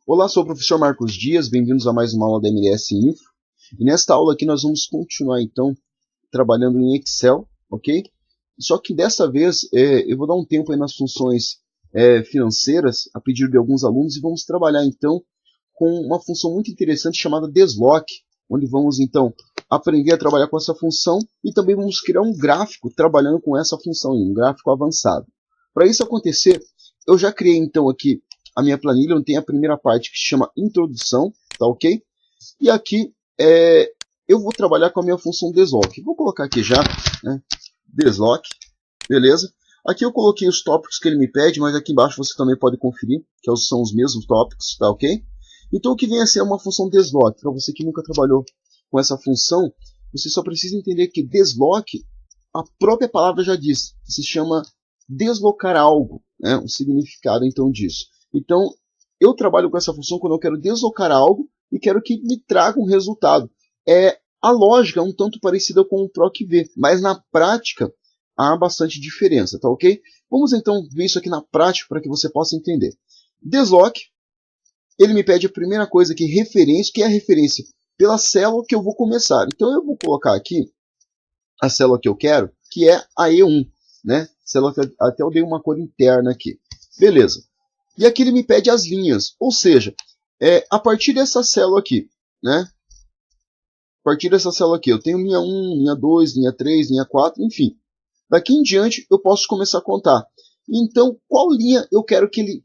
Olá, sou o professor Marcos Dias, bem-vindos a mais uma aula da MLS Info. E nesta aula aqui nós vamos continuar então trabalhando em Excel, ok? Só que dessa vez eu vou dar um tempo aí nas funções financeiras, a pedido de alguns alunos, e vamos trabalhar então com uma função muito interessante chamada desloc, onde vamos então aprender a trabalhar com essa função e também vamos criar um gráfico trabalhando com essa função, um gráfico avançado. Para isso acontecer, eu já criei então aqui a minha planilha, onde tem a primeira parte que se chama introdução, tá ok? E aqui eu vou trabalhar com a minha função desloc. Vou colocar aqui já, né? Desloc, beleza? Aqui eu coloquei os tópicos que ele me pede, mas aqui embaixo você também pode conferir, que são os mesmos tópicos, tá ok? Então o que vem a ser uma função desloc, para você que nunca trabalhou com essa função, você só precisa entender que desloc, a própria palavra já diz, se chama deslocar algo, né? O significado então disso. Então, eu trabalho com essa função quando eu quero deslocar algo e quero que me traga um resultado. A lógica é um tanto parecida com o PROC-V, mas na prática há bastante diferença, tá ok? Vamos então ver isso aqui na prática para que você possa entender. Desloc, ele me pede a primeira coisa aqui, referência, que é a referência pela célula que eu vou começar. Então eu vou colocar aqui a célula que eu quero, que é a E1, né? Célula que até eu dei uma cor interna aqui. Beleza. E aqui ele me pede as linhas, ou seja, a partir dessa célula aqui, né? A partir dessa célula aqui, eu tenho linha 1, linha 2, linha 3, linha 4, enfim. Daqui em diante eu posso começar a contar. Então, qual linha eu quero que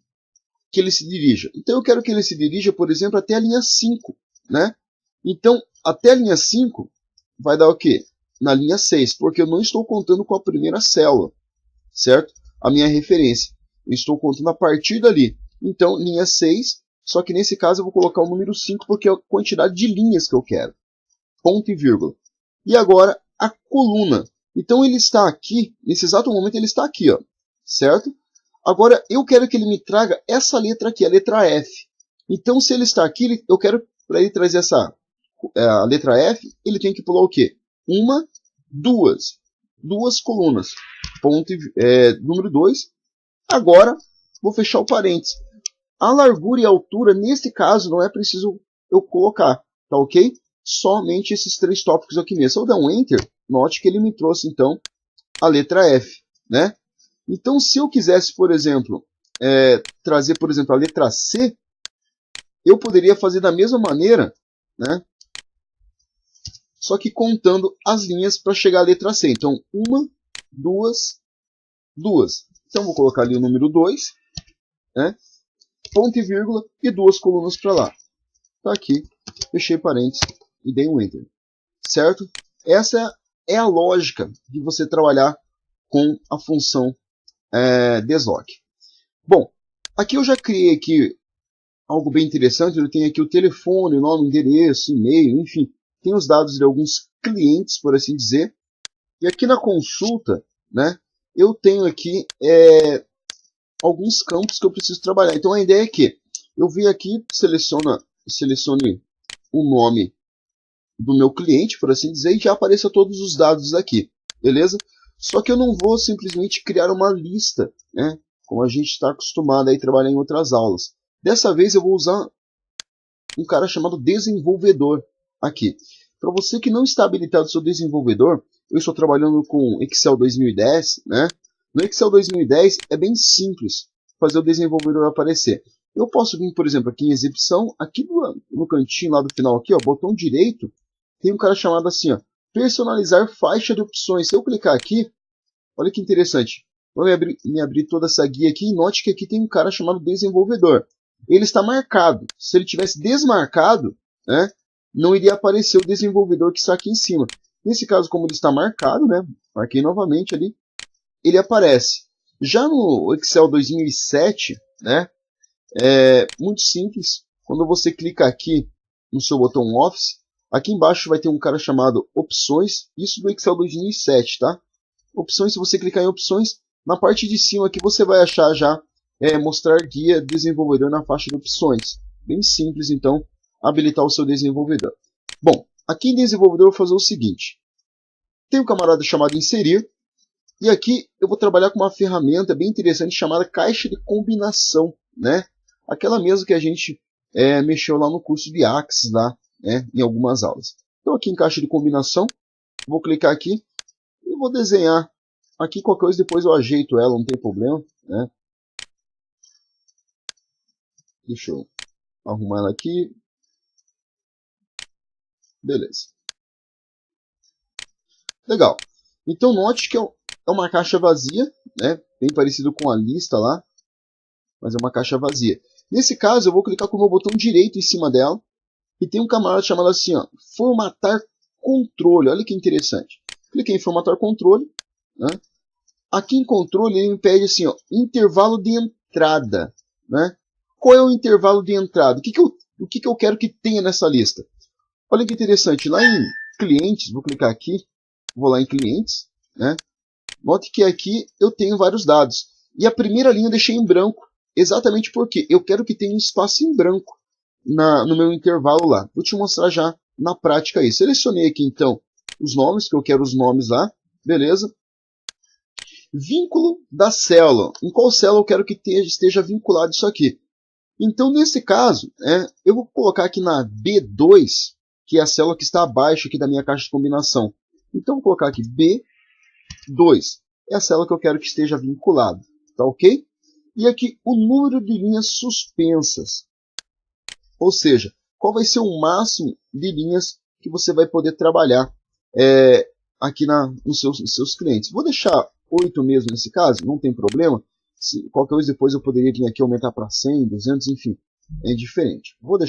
ele se dirija? Então, eu quero que ele se dirija, por exemplo, até a linha 5, né? Então, até a linha 5 vai dar o quê? Na linha 6, porque eu não estou contando com a primeira célula, certo? A minha referência. Eu estou contando a partir dali. Então, linha 6, só que nesse caso eu vou colocar o número 5 porque é a quantidade de linhas que eu quero. Ponto e vírgula. E agora, a coluna. Então, ele está aqui, nesse exato momento ele está aqui, ó, certo? Agora, eu quero que ele me traga essa letra aqui, a letra F. Então, se ele está aqui, eu quero, para ele trazer a letra F, ele tem que pular o quê? Duas colunas. Ponto número 2. Agora, vou fechar o parênteses. A largura e a altura, nesse caso, não é preciso eu colocar, tá ok? Somente esses três tópicos aqui mesmo. Se eu der um Enter, note que ele me trouxe, então, a letra F, né? Então, se eu quisesse, por exemplo, trazer, por exemplo, a letra C, eu poderia fazer da mesma maneira, né? Só que contando as linhas para chegar à letra C. Então, 1, 2. Então, vou colocar ali o número 2, né? Ponto e vírgula e duas colunas para lá. Tá aqui, fechei parênteses e dei um Enter. Certo? Essa é a lógica de você trabalhar com a função desloc. Bom, aqui eu já criei aqui algo bem interessante. Eu tenho aqui o telefone, o nome, o endereço, e-mail, enfim. Tem os dados de alguns clientes, por assim dizer. E aqui na consulta, né? Eu tenho aqui alguns campos que eu preciso trabalhar. Então a ideia é que eu venho aqui, selecione o nome do meu cliente, por assim dizer, e já apareça todos os dados aqui, beleza? Só que eu não vou simplesmente criar uma lista, né? Como a gente está acostumado a trabalhar em outras aulas. Dessa vez eu vou usar um cara chamado desenvolvedor aqui. Para você que não está habilitado seu desenvolvedor, eu estou trabalhando com Excel 2010, né? No Excel 2010 é bem simples fazer o desenvolvedor aparecer. Eu posso vir, por exemplo, aqui em exibição, aqui no cantinho lá do final, aqui, ó, botão direito, tem um cara chamado assim, ó, personalizar faixa de opções. Se eu clicar aqui, olha que interessante, vai me abrir toda essa guia aqui e note que aqui tem um cara chamado desenvolvedor. Ele está marcado. Se ele tivesse desmarcado, né, não iria aparecer o desenvolvedor que está aqui em cima. Nesse caso, como ele está marcado, né, marquei novamente ali, ele aparece. Já no Excel 2007, né, é muito simples. Quando você clica aqui no seu botão Office, aqui embaixo vai ter um cara chamado Opções. Isso do Excel 2007, tá? Opções, se você clicar em Opções, na parte de cima aqui você vai achar já mostrar guia desenvolvedor na faixa de opções. Bem simples, então, habilitar o seu desenvolvedor. Bom, aqui em desenvolvedor eu vou fazer o seguinte. Tem um camarada chamado Inserir. E aqui eu vou trabalhar com uma ferramenta bem interessante chamada caixa de combinação, né? Aquela mesmo que a gente mexeu lá no curso de Axis, lá, em algumas aulas. Então aqui em caixa de combinação, vou clicar aqui e vou desenhar. Aqui qualquer coisa depois eu ajeito ela, não tem problema, né? Deixa eu arrumar ela aqui. Beleza. Legal. Então note que é uma caixa vazia, né? Bem parecido com a lista lá, mas é uma caixa vazia. Nesse caso eu vou clicar com o meu botão direito em cima dela e tem um camarada chamado assim, ó, formatar controle. Olha que interessante. Cliquei em formatar controle, né? Aqui em controle ele me pede assim, ó, intervalo de entrada, né? Qual é o intervalo de entrada? O que eu quero que tenha nessa lista? Olha que interessante, lá em clientes, vou clicar aqui, vou lá em clientes, né? Note que aqui eu tenho vários dados. E a primeira linha eu deixei em branco, exatamente porque eu quero que tenha um espaço em branco no meu intervalo lá. Vou te mostrar já na prática aí. Selecionei aqui então os nomes, que eu quero os nomes lá, beleza? Vínculo da célula. Em qual célula eu quero que esteja vinculado isso aqui? Então, nesse caso, eu vou colocar aqui na B2, que é a célula que está abaixo aqui da minha caixa de combinação. Então, vou colocar aqui B2. É a célula que eu quero que esteja vinculado. Tá ok? E aqui o número de linhas suspensas. Ou seja, qual vai ser o máximo de linhas que você vai poder trabalhar aqui nos seus clientes. Vou deixar 8 mesmo nesse caso, não tem problema. Qualquer coisa depois eu poderia vir aqui aumentar para 100, 200, enfim. É diferente. Vou dar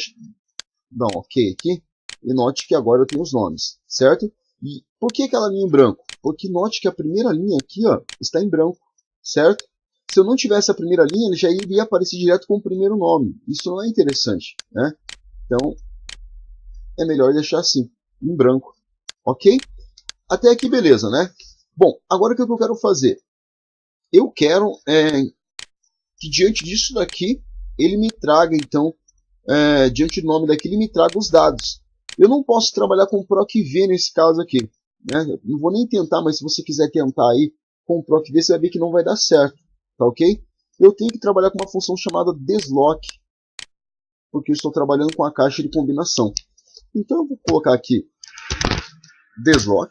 um OK aqui. E note que agora eu tenho os nomes, certo? E por que aquela linha em branco? Porque note que a primeira linha aqui, ó, está em branco, certo? Se eu não tivesse a primeira linha, ele já iria aparecer direto com o primeiro nome. Isso não é interessante, né? Então, é melhor deixar assim, em branco. Ok? Até aqui beleza, né? Bom, agora o que eu quero fazer? Eu quero que diante disso daqui, ele me traga, então, diante do nome daqui, ele me traga os dados. Eu não posso trabalhar com PROC-V nesse caso aqui. Né? Não vou nem tentar, mas se você quiser tentar aí com PROC-V, você vai ver que não vai dar certo. Tá ok? Eu tenho que trabalhar com uma função chamada desloc, porque eu estou trabalhando com a caixa de combinação. Então eu vou colocar aqui desloc,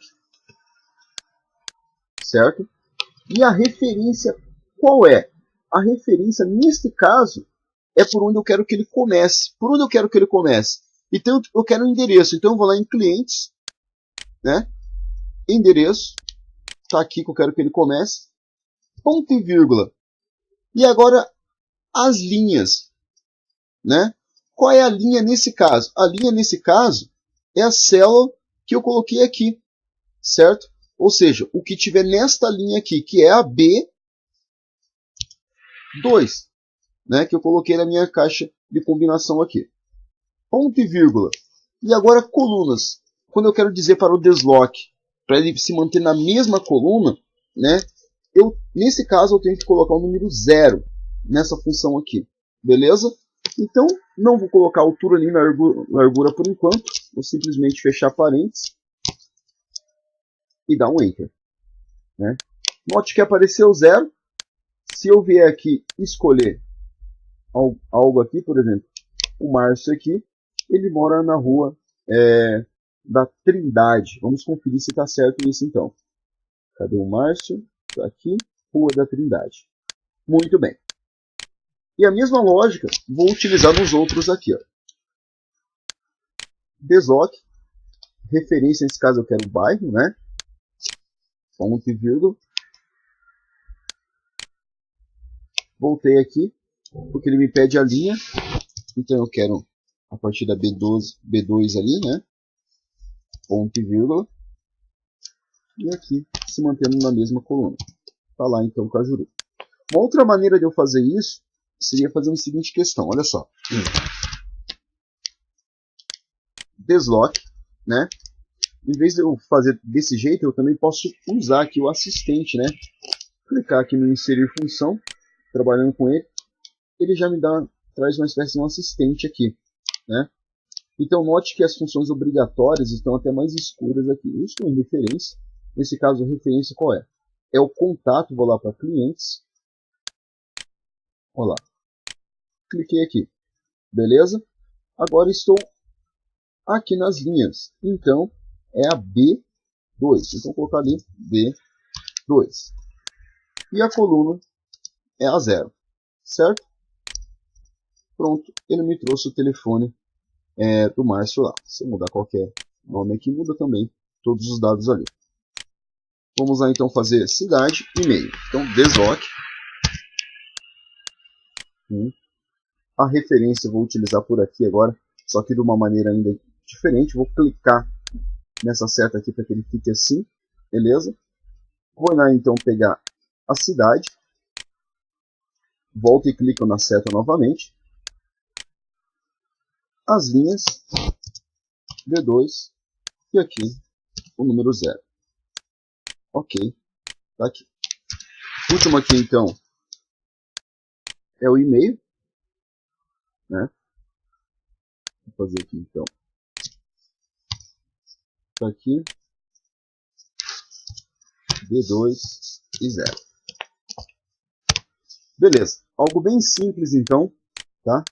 certo? E a referência qual é? A referência, neste caso, é por onde eu quero que ele comece. Por onde eu quero que ele comece? Então eu quero um endereço. Então eu vou lá em clientes, né? Endereço, está aqui que eu quero que ele comece, ponto e vírgula. E agora as linhas, né? Qual é a linha nesse caso? A linha nesse caso é a célula que eu coloquei aqui, certo? Ou seja, o que tiver nesta linha aqui, que é a B2, né? Que eu coloquei na minha caixa de combinação aqui. Ponto e vírgula. E agora colunas. Quando eu quero dizer para o desloc, para ele se manter na mesma coluna, né? Nesse caso eu tenho que colocar o número 0 nessa função aqui. Beleza? Então, não vou colocar altura nem largura por enquanto. Vou simplesmente fechar parênteses e dar um Enter. Né? Note que apareceu 0. Se eu vier aqui escolher algo aqui, por exemplo, o Márcio aqui, ele mora na rua da Trindade. Vamos conferir se está certo isso então. Cadê o Márcio? Está aqui, Rua da Trindade. Muito bem. E a mesma lógica vou utilizar nos outros aqui. Ó. Desloc, referência, nesse caso eu quero bairro, né? Ponto e vírgula. Voltei aqui, porque ele me pede a linha. Então eu quero a partir da B2 ali, né? Ponto e vírgula. E aqui se mantendo na mesma coluna. Está lá então com a Juru. Uma outra maneira de eu fazer isso seria fazer a seguinte questão, olha só. Desloc, né? Em vez de eu fazer desse jeito, eu também posso usar aqui o assistente, né? Clicar aqui no inserir função, trabalhando com ele, ele já me traz uma espécie de um assistente aqui, né? Então note que as funções obrigatórias estão até mais escuras aqui. Eu estou em referência. Nesse caso, a referência qual é? É o contato, vou lá para clientes. Olha lá. Cliquei aqui. Beleza? Agora estou aqui nas linhas. Então é a B2. Então vou colocar ali B2. E a coluna é a 0. Certo? Pronto, ele me trouxe o telefone do Márcio lá. Se eu mudar qualquer nome aqui, muda também todos os dados ali. Vamos lá então fazer cidade e e-mail. Então, desloque. A referência eu vou utilizar por aqui agora, só que de uma maneira ainda diferente. Vou clicar nessa seta aqui para que ele fique assim, beleza? Vou lá então pegar a cidade, volto e clico na seta novamente, as linhas, B2 e aqui o número 0. Ok, tá aqui. O último aqui então é o e-mail, né? Vou fazer aqui então. Tá aqui, B2 e 0. Beleza, algo bem simples então, tá?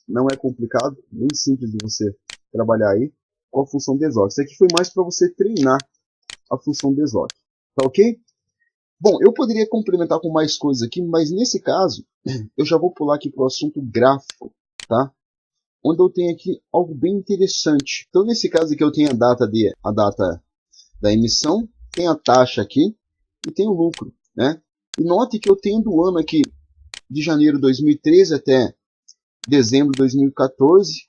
Não é complicado, bem simples de você trabalhar aí com a função desloque. Isso aqui foi mais para você treinar a função desloque, tá ok? Bom, eu poderia complementar com mais coisas aqui, mas nesse caso eu já vou pular aqui para o assunto gráfico, tá? Onde eu tenho aqui algo bem interessante. Então nesse caso aqui eu tenho a data da emissão, tem a taxa aqui e tem o lucro, né? E note que eu tenho do ano aqui de janeiro de 2013 até dezembro de 2014,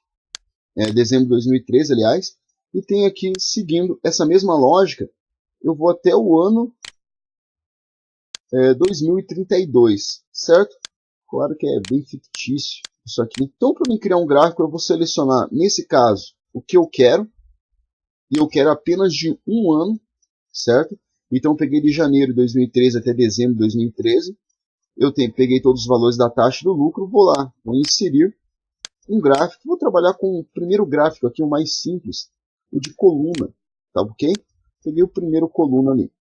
dezembro de 2013, aliás, e tem aqui, seguindo essa mesma lógica, eu vou até o ano 2032, certo? Claro que é bem fictício isso aqui. Então, para mim criar um gráfico, eu vou selecionar, nesse caso, o que eu quero, e eu quero apenas de um ano, certo? Então, eu peguei de janeiro de 2013 até dezembro de 2013, peguei todos os valores da taxa do lucro, vou lá, vou inserir um gráfico. Vou trabalhar com o primeiro gráfico aqui, o mais simples, o de coluna, tá ok? Peguei o primeiro coluna ali.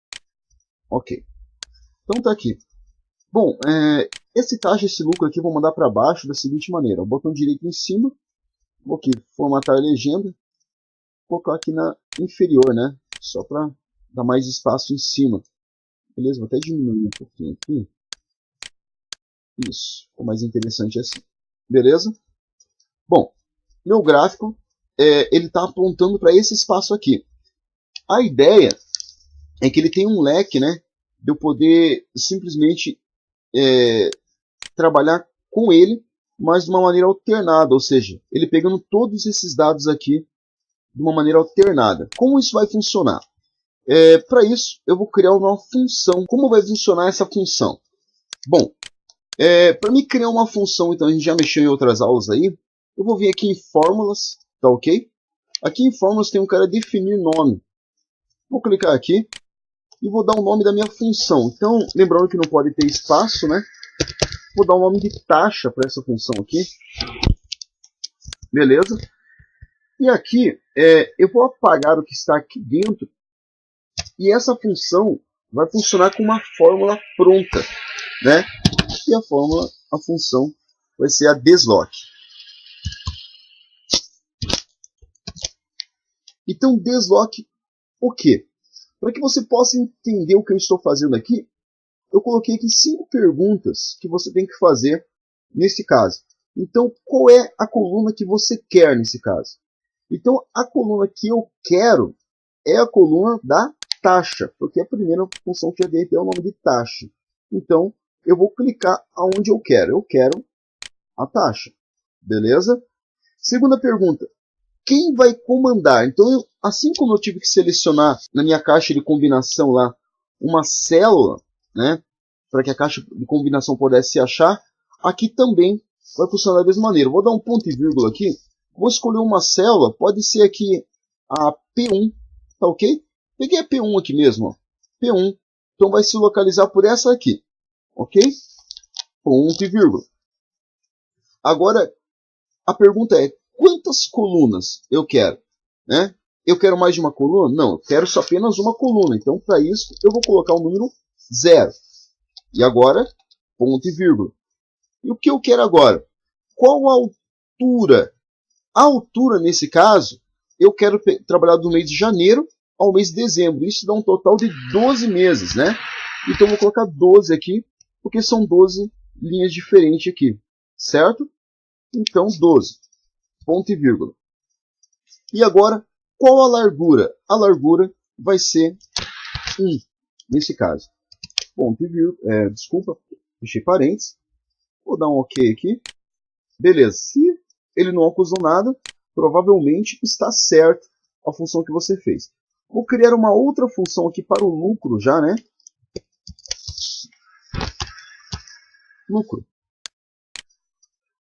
Ok. Então tá aqui. Bom, esse taxa, esse lucro aqui, eu vou mandar para baixo da seguinte maneira. O botão direito em cima, vou aqui formatar a legenda, vou colocar aqui na inferior, né? Só para dar mais espaço em cima. Beleza? Vou até diminuir um pouquinho aqui. Isso, ficou mais interessante assim. Beleza? Bom, meu gráfico, ele está apontando para esse espaço aqui. A ideia é que ele tem um leque, né, de eu poder simplesmente trabalhar com ele, mas de uma maneira alternada, ou seja, ele pegando todos esses dados aqui de uma maneira alternada. Como isso vai funcionar? Para isso, eu vou criar uma função. Como vai funcionar essa função? Bom, para mim criar uma função, então a gente já mexeu em outras aulas aí, eu vou vir aqui em fórmulas, tá ok? Aqui em fórmulas tem um cara definir nome. Vou clicar aqui e vou dar o nome da minha função. Então, lembrando que não pode ter espaço, né? Vou dar o nome de taxa para essa função aqui. Beleza? E aqui, eu vou apagar o que está aqui dentro. E essa função vai funcionar com uma fórmula pronta, né? E a função vai ser a desloque. Então, desloque o quê? Para que você possa entender o que eu estou fazendo aqui, eu coloquei aqui 5 perguntas que você tem que fazer nesse caso. Então, qual é a coluna que você quer nesse caso? Então, a coluna que eu quero é a coluna da taxa, porque a primeira função que eu dei é o nome de taxa. Então, eu vou clicar aonde eu quero. Eu quero a taxa. Beleza? Segunda pergunta. Quem vai comandar? Então, assim como eu tive que selecionar na minha caixa de combinação lá uma célula, né, para que a caixa de combinação pudesse se achar, aqui também vai funcionar da mesma maneira. Vou dar um ponto e vírgula aqui. Vou escolher uma célula, pode ser aqui a P1, tá ok? Peguei a P1 aqui mesmo, ó. P1. Então vai se localizar por essa aqui, ok? Ponto e vírgula. Agora, a pergunta é, quantas colunas eu quero? Né? Eu quero mais de uma coluna? Não, eu quero só apenas uma coluna. Então, para isso, eu vou colocar o número 0. E agora, ponto e vírgula. E o que eu quero agora? Qual a altura A altura, nesse caso, eu quero trabalhar do mês de janeiro ao mês de dezembro. Isso dá um total de 12 meses, né? Então, eu vou colocar 12 aqui, porque são 12 linhas diferentes aqui, certo? Então, 12, ponto e vírgula. E agora, qual a largura? A largura vai ser 1, nesse caso. Ponto e vírgula, desculpa, fechei parênteses. Vou dar um OK aqui. Beleza, se ele não acusou nada, provavelmente está certo a função que você fez. Vou criar uma outra função aqui para o lucro já, né? Lucro.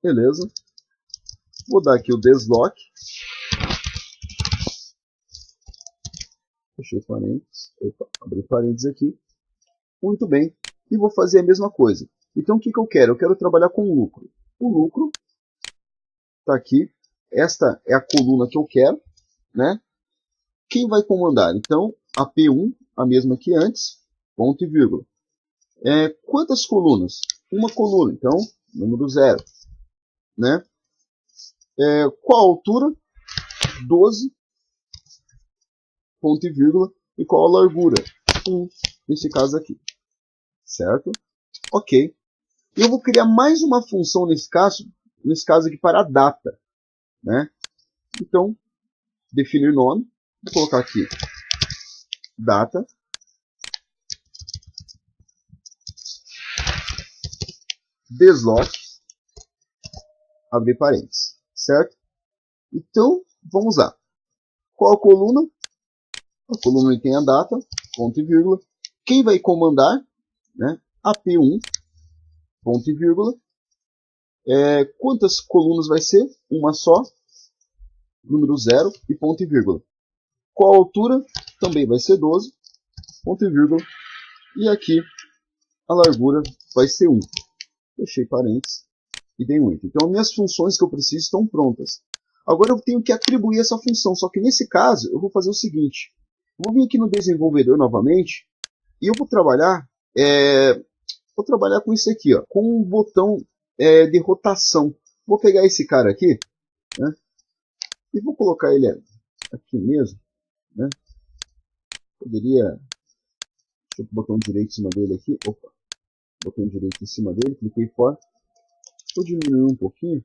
Beleza. Vou dar aqui o desloc. Fechei parênteses. Opa, abri parênteses aqui. Muito bem. E vou fazer a mesma coisa. Então o que eu quero? Eu quero trabalhar com lucro. O lucro está aqui. Esta é a coluna que eu quero, né? Quem vai comandar? Então, a P1, a mesma que antes, ponto e vírgula. Quantas colunas? Uma coluna, então, número 0. Né? Qual a altura? 12, ponto e vírgula. E qual a largura? 1, nesse caso aqui. Certo? Ok. Eu vou criar mais uma função nesse caso aqui para a data. Né? Então, definir nome. Vou colocar aqui data. Desloc. Abrir parênteses. Certo? Então, vamos lá. Qual a coluna? A coluna tem a data, ponto e vírgula. Quem vai comandar? Né? A P1, ponto e vírgula. Quantas colunas vai ser? Uma só. Número 0 e ponto e vírgula. Qual a altura? Também vai ser 12, ponto e vírgula. E aqui a largura vai ser 1. Fechei parênteses e dei um enter. Então, as minhas funções que eu preciso estão prontas. Agora eu tenho que atribuir essa função, só que nesse caso eu vou fazer o seguinte. Eu vou vir aqui no desenvolvedor novamente e eu vou trabalhar com isso aqui, ó, com um botão de rotação. Vou pegar esse cara aqui, né, e vou colocar ele aqui mesmo. Né. Poderia... Deixa eu botar um direito em cima dele aqui. Opa, botão direito em cima dele, cliquei fora. Vou diminuir um pouquinho.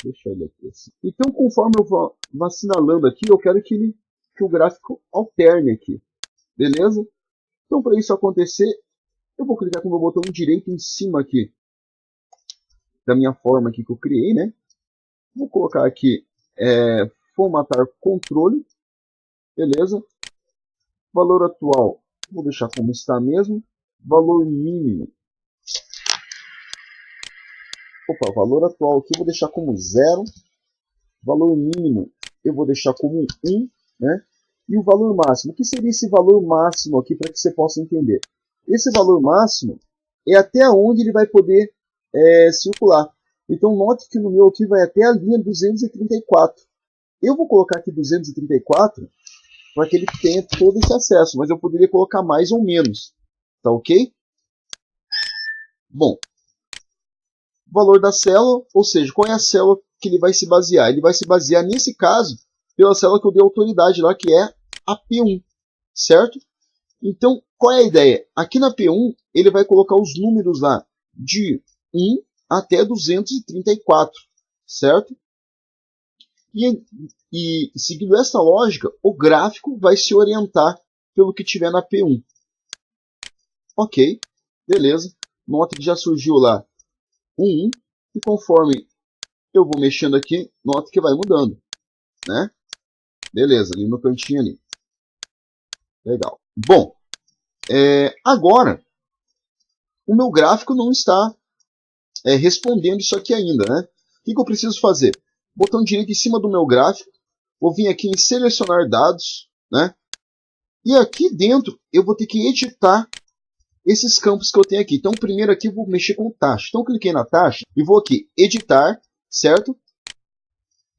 Deixa ele aqui assim. Então, conforme eu vou assinalando aqui, eu quero que o gráfico alterne aqui. Beleza? Então, para isso acontecer, eu vou clicar com o meu botão direito em cima aqui da minha forma aqui que eu criei, né? Vou colocar aqui formatar controle. Beleza? Valor atual, vou deixar como está mesmo. Valor mínimo. Opa, valor atual aqui eu vou deixar como 0. Valor mínimo eu vou deixar como 1, né? E o valor máximo. O que seria esse valor máximo aqui para que você possa entender? Esse valor máximo é até onde ele vai poder circular. Então note que no meu aqui vai até a linha 234. Eu vou colocar aqui 234 para que ele tenha todo esse acesso, mas eu poderia colocar mais ou menos. Tá ok? Bom, valor da célula, ou seja, qual é a célula que ele vai se basear? Ele vai se basear, nesse caso, pela célula que eu dei autoridade lá, que é a P1, certo? Então, qual é a ideia? Aqui na P1, ele vai colocar os números lá de 1 até 234, certo? E seguindo essa lógica, o gráfico vai se orientar pelo que tiver na P1. Ok, beleza. Nota que já surgiu lá 1, e conforme eu vou mexendo aqui, nota que vai mudando, né? Beleza, ali no cantinho ali. Legal. Bom, agora o meu gráfico não está respondendo isso aqui ainda, né? O que eu preciso fazer? Botão direito em cima do meu gráfico, vou vir aqui em selecionar dados, né? E aqui dentro eu vou ter que editar esses campos que eu tenho aqui. Então, primeiro aqui eu vou mexer com taxa. Então, eu cliquei na taxa e vou aqui, editar, certo?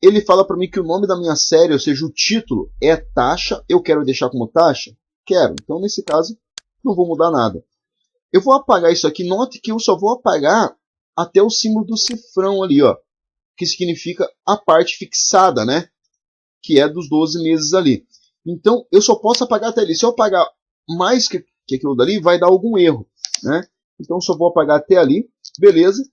Ele fala para mim que o nome da minha série, ou seja, o título, é taxa. Eu quero deixar como taxa? Quero. Então, nesse caso, não vou mudar nada. Eu vou apagar isso aqui. Note que eu só vou apagar até o símbolo do cifrão ali, ó, que significa a parte fixada, né? Que é dos 12 meses ali. Então, eu só posso apagar até ali. Se eu apagar mais que aquilo dali, vai dar algum erro, né? Então, só vou apagar até ali, beleza?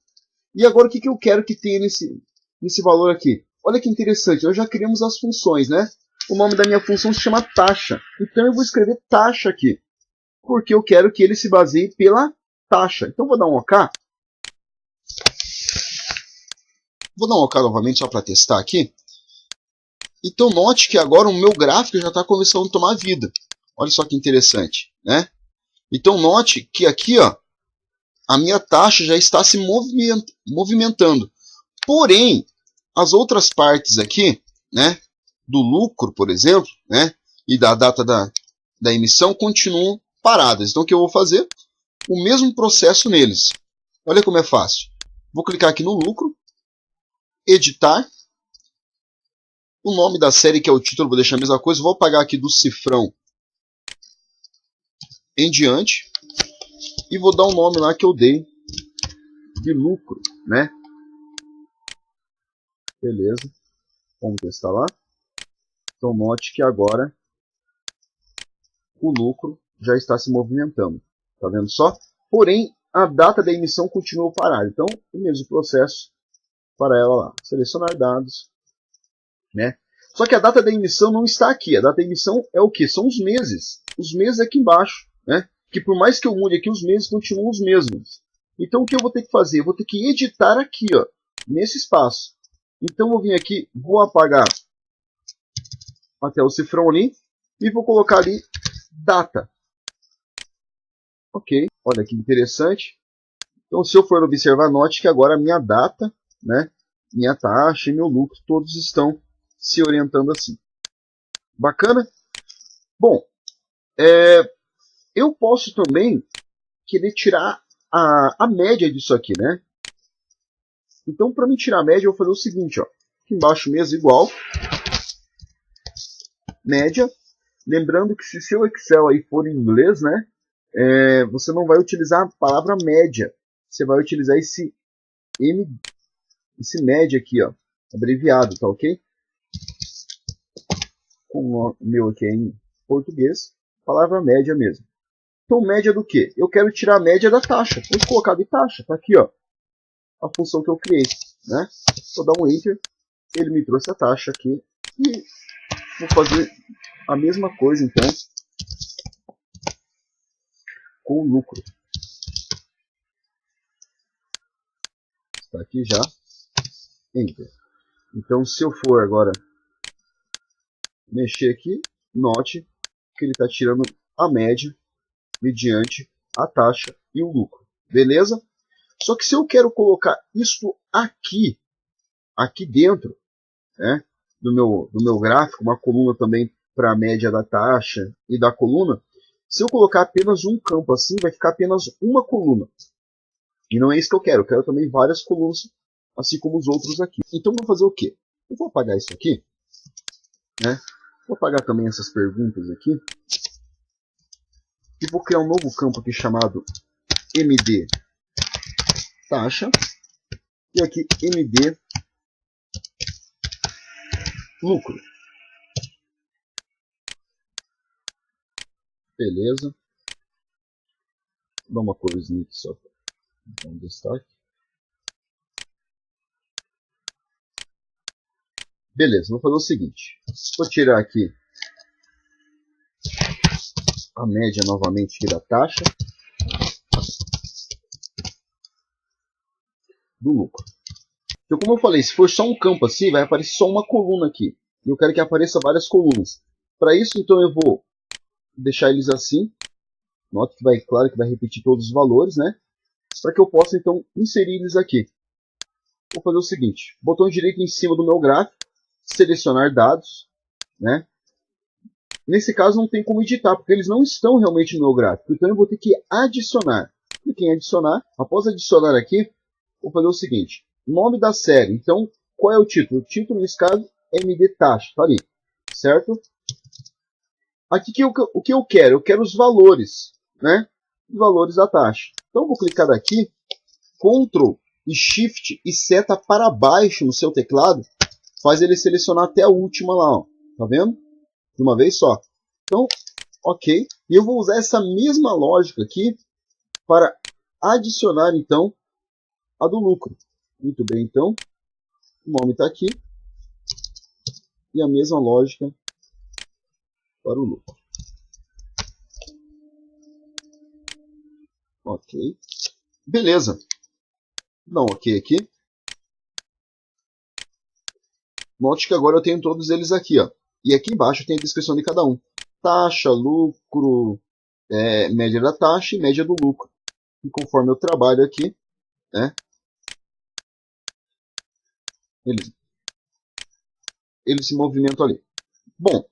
E agora, o que eu quero que tenha nesse valor aqui? Olha que interessante, nós já criamos as funções, né? O nome da minha função se chama taxa. Então, eu vou escrever taxa aqui, porque eu quero que ele se baseie pela taxa. Então, vou dar um OK. Vou dar um OK novamente só para testar aqui. Então note que agora o meu gráfico já está começando a tomar vida. Olha só que interessante, né? Então note que aqui, ó, a minha taxa já está se movimentando. Porém, as outras partes aqui, né, do lucro, por exemplo, né, e da data da emissão continuam paradas. Então o que eu vou fazer? O mesmo processo neles. Olha como é fácil. Vou clicar aqui no lucro, editar. O nome da série, que é o título, vou deixar a mesma coisa. Vou apagar aqui do cifrão em diante. E vou dar um nome lá que eu dei de lucro, né? Beleza. Vamos testar lá. Então note que agora o lucro já está se movimentando. Tá vendo só? Porém, a data da emissão continua parada. Então, o mesmo processo para ela lá. Selecionar dados, né? Só que a data da emissão não está aqui. A data da emissão é o que? São os meses. Os meses aqui embaixo, né? Que por mais que eu mude aqui, os meses continuam os mesmos. Então o que eu vou ter que fazer? Eu vou ter que editar aqui, ó, nesse espaço. Então eu vou vir aqui, vou apagar até o cifrão ali e vou colocar ali data. Ok, olha que interessante. Então se eu for observar, note que agora a minha data, né, minha taxa e meu lucro, todos estão se orientando assim. Bacana? Bom, eu posso também querer tirar a média disso aqui, né? Então, para me tirar a média, eu vou fazer o seguinte, ó. Aqui embaixo mesmo, igual. Média. Lembrando que se seu Excel aí for em inglês, né? Você não vai utilizar a palavra média. Você vai utilizar esse média aqui, ó. Abreviado, tá ok? Com o meu aqui em português. Palavra média mesmo. Então, média do quê? Eu quero tirar a média da taxa. Vou colocar de taxa. Tá aqui, ó. A função que eu criei, né? Vou dar um Enter. Ele me trouxe a taxa aqui. E vou fazer a mesma coisa, então, com o lucro. Está aqui já. Enter. Então, se eu for agora mexer aqui, note que ele está tirando a média mediante a taxa e o lucro. Beleza? Só que se eu quero colocar isso aqui dentro, né, do meu gráfico, uma coluna também para a média da taxa e da coluna, se eu colocar apenas um campo assim, vai ficar apenas uma coluna. E não é isso que eu quero. Eu quero também várias colunas, assim como os outros aqui. Então, vou fazer o quê? Eu vou apagar isso aqui, né? Vou apagar também essas perguntas aqui. E vou criar um novo campo aqui chamado MD taxa. E aqui MD lucro. Beleza. Vou dar uma corzinha aqui só para dar um destaque. Beleza, vou fazer o seguinte. Vou tirar aqui a média novamente aqui da taxa do lucro. Então, como eu falei, se for só um campo assim, vai aparecer só uma coluna aqui. E eu quero que apareça várias colunas. Para isso, então, eu vou deixar eles assim. Note que vai, claro, que vai repetir todos os valores, né? Para que eu possa, então, inserir eles aqui. Vou fazer o seguinte. Botão direito em cima do meu gráfico. Selecionar dados, né? Nesse caso, não tem como editar, porque eles não estão realmente no meu gráfico. Então, eu vou ter que adicionar. Cliquei em adicionar. Após adicionar aqui, vou fazer o seguinte. Nome da série. Então, qual é o título? O título, nesse caso, é MD taxa. Tá ali. Certo? Aqui o que eu quero? Eu quero os valores, né? Os valores da taxa. Então, eu vou clicar aqui, Ctrl e Shift e seta para baixo no seu teclado, faz ele selecionar até a última lá, ó. Tá vendo? De uma vez só. Então, ok. E eu vou usar essa mesma lógica aqui para adicionar, então, a do lucro. Muito bem, então. O nome está aqui. E a mesma lógica para o lucro. Ok. Beleza. Dá um ok aqui. Note que agora eu tenho todos eles aqui, ó. E aqui embaixo tem a descrição de cada um. Taxa, lucro, média da taxa e média do lucro. E conforme eu trabalho aqui, né, eles se movimentam ali. Bom,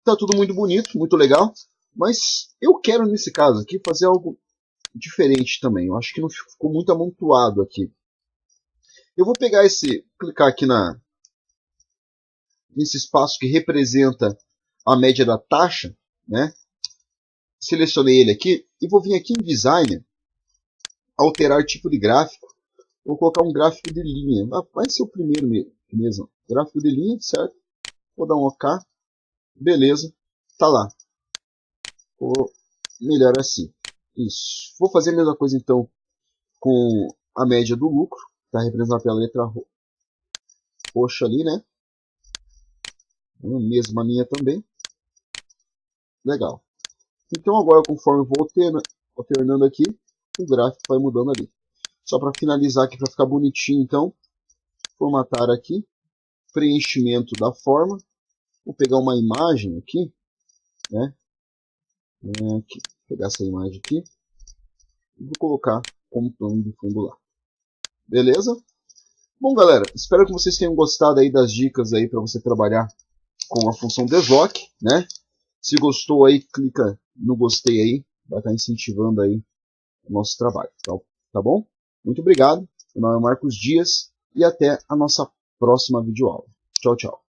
tá tudo muito bonito, muito legal. Mas eu quero, nesse caso aqui, fazer algo diferente também. Eu acho que não ficou muito amontoado aqui. Eu vou pegar clicar aqui nesse espaço que representa a média da taxa, né? Selecionei ele aqui e vou vir aqui em Designer, alterar tipo de gráfico. Vou colocar um gráfico de linha. Vai ser o primeiro mesmo. Gráfico de linha, certo? Vou dar um OK. Beleza. Tá lá. Melhor assim. Isso. Vou fazer a mesma coisa então com a média do lucro. Está representada pela letra roxa ali, né? A mesma linha também. Legal. Então agora, conforme eu vou alternando aqui, o gráfico vai mudando ali. Só para finalizar aqui, para ficar bonitinho, então, formatar aqui, preenchimento da forma. Vou pegar uma imagem aqui, né? Aqui, pegar essa imagem aqui e vou colocar como plano de fundo lá. Beleza? Bom, galera, espero que vocês tenham gostado aí das dicas aí para você trabalhar com a função deslock, né? Se gostou aí, clica no gostei aí, vai estar incentivando aí o nosso trabalho, tá bom? Muito obrigado, meu nome é Marcos Dias e até a nossa próxima videoaula. Tchau, tchau.